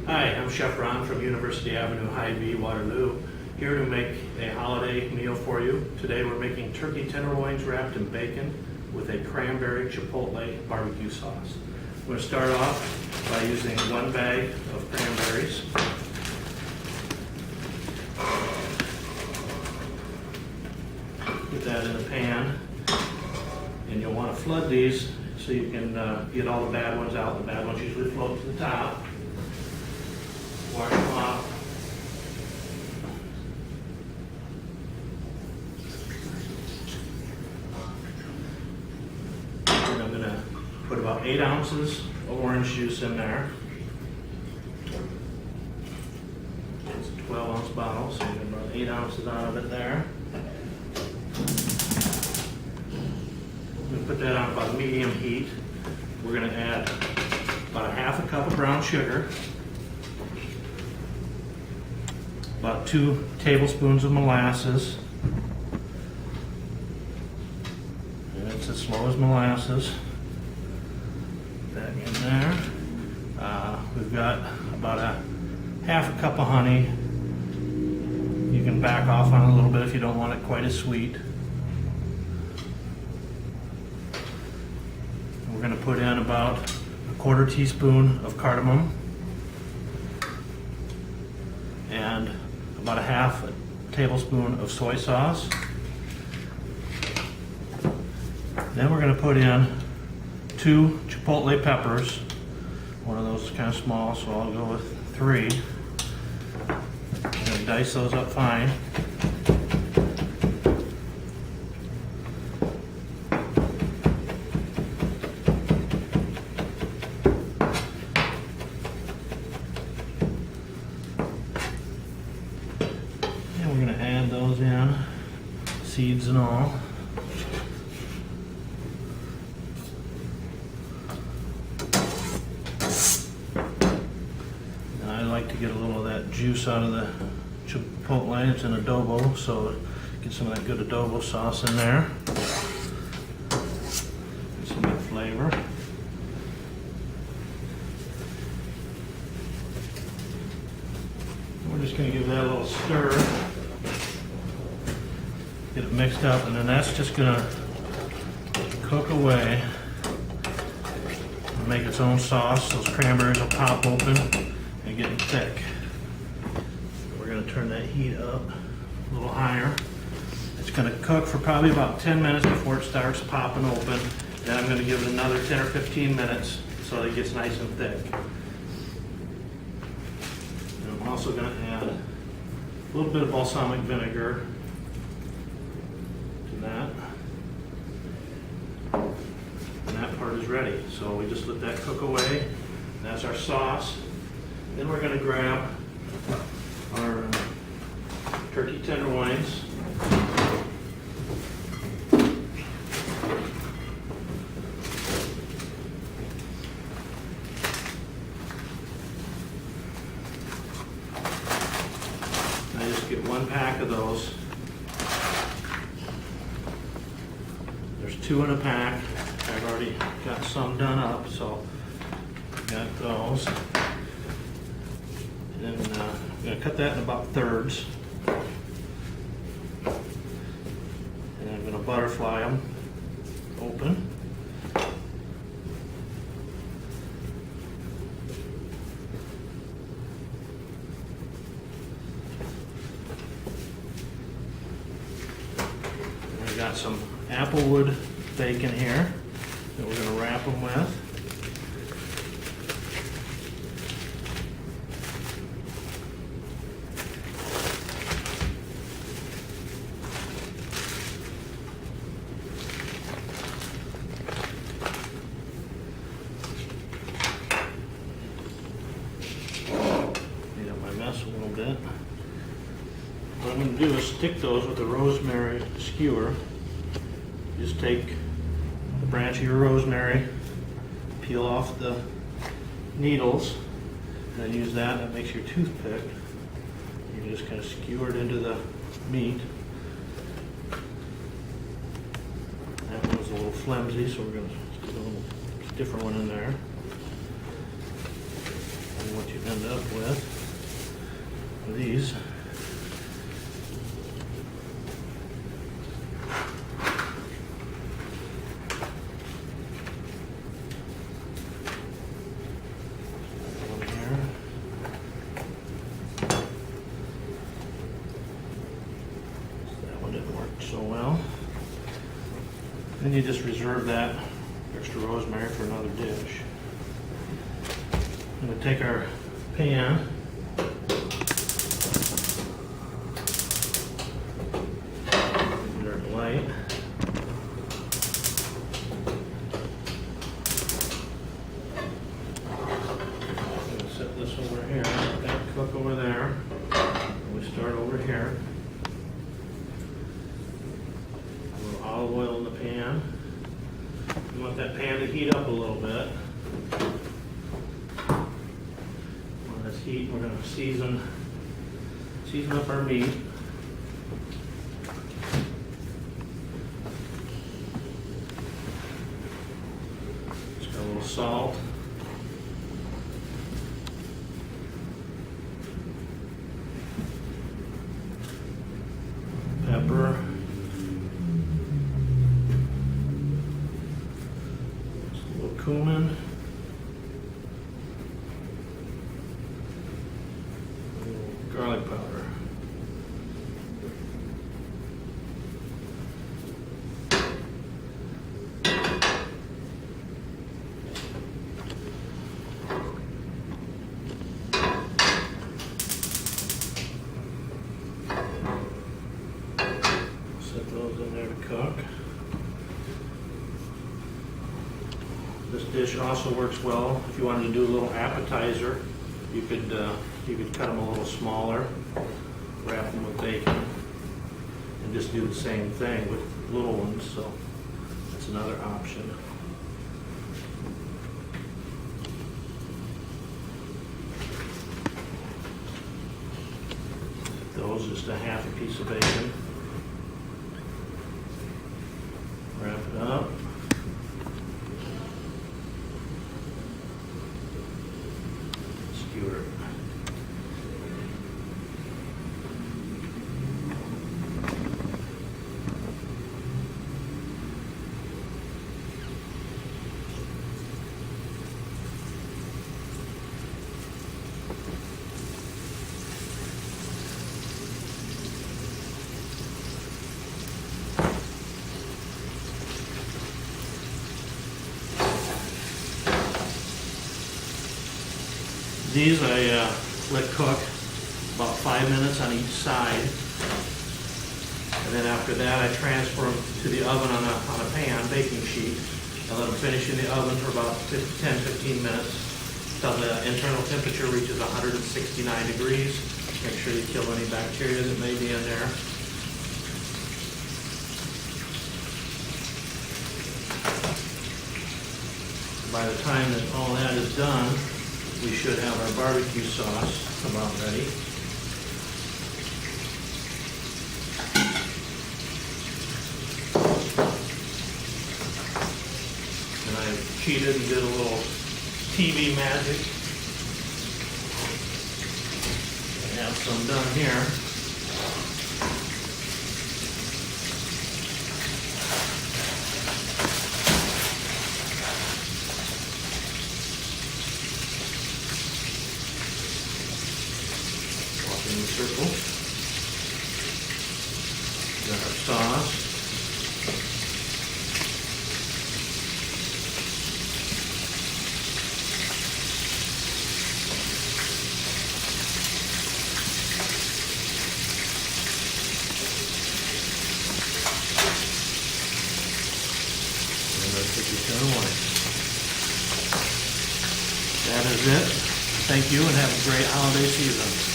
Hi, I'm Chef Ron from University Avenue, Hy-Vee, Waterloo, here to make a holiday meal for you. Today we're making turkey tenderloins wrapped in bacon with a cranberry chipotle barbecue sauce. I'm going to start off by using 1 bag of cranberries. Put that in a pan, and you'll want to flood these so you can get all the bad ones out. The bad ones usually float to the top. Wash them off. And I'm going to put about 8 ounces of orange juice in there. It's a 12-ounce bottle, so you get about 8 ounces out of it there. I'm going to put that on about medium heat. We're going to add about 1/2 cup of brown sugar, about 2 tablespoons of molasses, and it's as slow as molasses. Put that in there. We've got about 1/2 cup of honey. You can back off on it a little bit if you don't want it quite as sweet. We're going to put in about 1/4 teaspoon of cardamom and about 1/2 tablespoon of soy sauce. Then we're going to put in 2 chipotle peppers. One of those is kind of small, so I'll go with 3. I'm going to dice those up fine. We're going to add those in, seeds and all. And I like to get a little of that juice out of the chipotle. It's an adobo, so get some of that good adobo sauce in there. Get some good flavor. We're just going to give that a little stir. Get it mixed up, and then that's just going to cook away and make its own sauce. Those cranberries will pop open and get thick. We're going to turn that heat up a little higher. It's going to cook for probably about 10 minutes before it starts popping open. Then I'm going to give it another 10 or 15 minutes so that it gets nice and thick. And I'm also going to add a little bit of balsamic vinegar to that. And that part is ready. So we just let that cook away. That's our sauce. Then we're going to grab our turkey tenderloins. I just get 1 pack of those. There's 2 in a pack. I've already got some done up, so got those. And then I'm going to cut that in about thirds. And I'm going to butterfly them open. I've got some applewood bacon here that we're going to wrap them with. Clean up my mess a little bit. What I'm going to do is stick those with a rosemary skewer. Just take the branch of your rosemary, peel off the needles, and then use that. That makes your toothpick. You can just kind of skewer it into the meat. That one's a little flimsy, so we're going to stick a little different one in there. And what you end up with. These. One here. That one didn't work so well. Then you just reserve that extra rosemary for another dish. I'm going to take our pan, get our light, I'm going to set this over here, let that cook over there, and we start over here. A little olive oil in the pan. You want that pan to heat up a little bit. On this heat, we're going to season up our meat. Just got a little salt. Pepper. Cumin, garlic powder, set those in there to cook. This dish also works well if you wanted to do a little appetizer. You could cut them a little smaller, wrap them with bacon, and just do the same thing with little ones. So that's another option. Those just a half a piece of bacon. Wrap it up. Skewer it. These I let cook about 5 minutes on each side, and then after that I transfer them to the oven on a pan, baking sheet, and let them finish in the oven for about 10-15 minutes until the internal temperature reaches 169 degrees. Make sure you kill any bacteria that may be in there. By the time that all that is done, we should have our barbecue sauce about ready. And I cheated and did a little TV magic. I have some done here. In the circle. Got our sauce. And let's put this away. That is it. Thank you and have a great holiday season.